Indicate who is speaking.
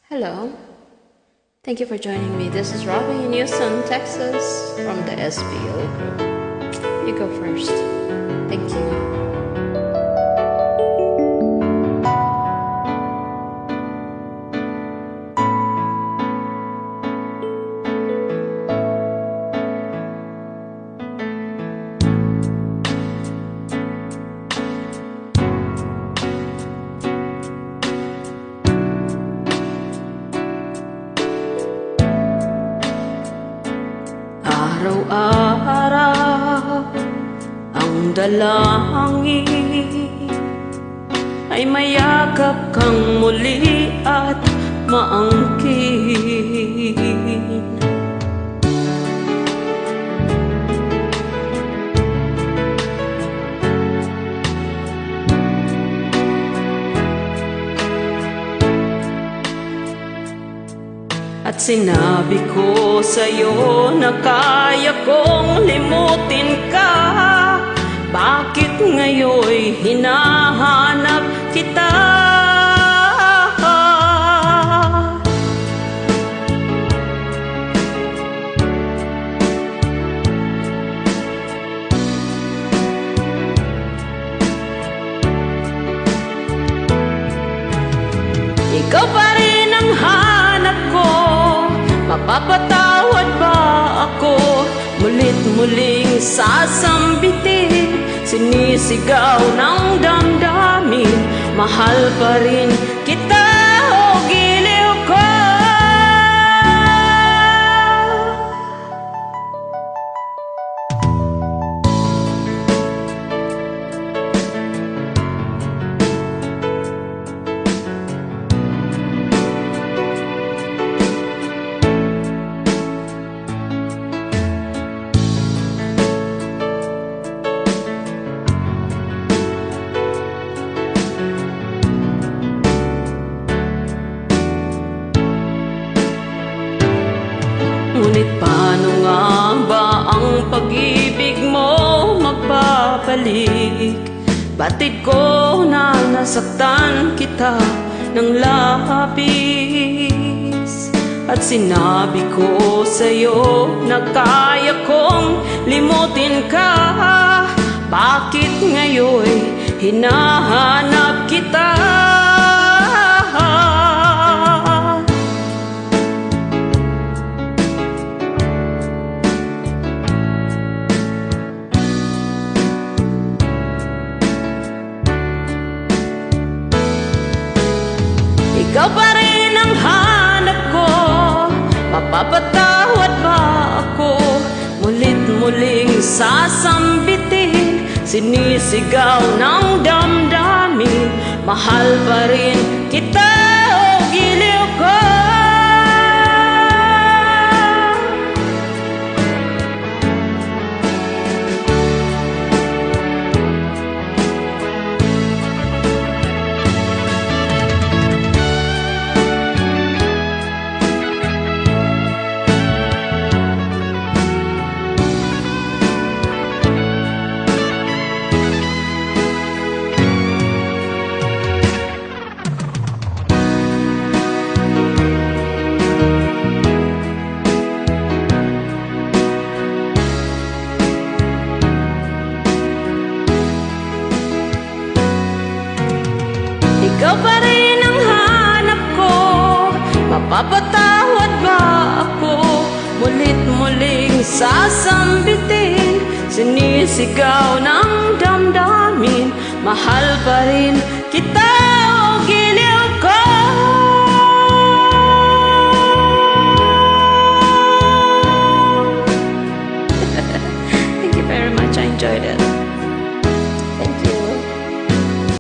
Speaker 1: Hello. Thank you for joining me. This is Robbie in Houston, Texas, from the SBO group. You go first. Thank you. Araw-araw ang dalangin ay mayakap kang muli at maangkin. At sinabi ko sa'yo na kaya kong limutin ka. Bakit ngayon'y hinahanap kita? Ikaw pa rin ang hanap ko. Mapapatawad ba ako? Mulit-muling sasambitin, sinisigaw ng damdamin. Mahal pa rin kita o giliw ko. Ngunit paano nga ba ang pag-ibig mo magbabalik? Batid ko na nasaktan kita ng labis. At sinabi ko sa'yo na kaya kong limutin ka. Bakit ngayon'y hinahanap kita? Ikaw pa rin ang hanap ko. Mapapatawad ba ako? Mulit-muling sasambitin, sinisigaw ng damdamin. Mahal pa rin kita o giliw ko. Ikaw pa rin ang hanap ko. Mapapatawad ba ako? Mulit-muling sasambitin, sinisigaw ng damdamin. Mahal pa rin kita.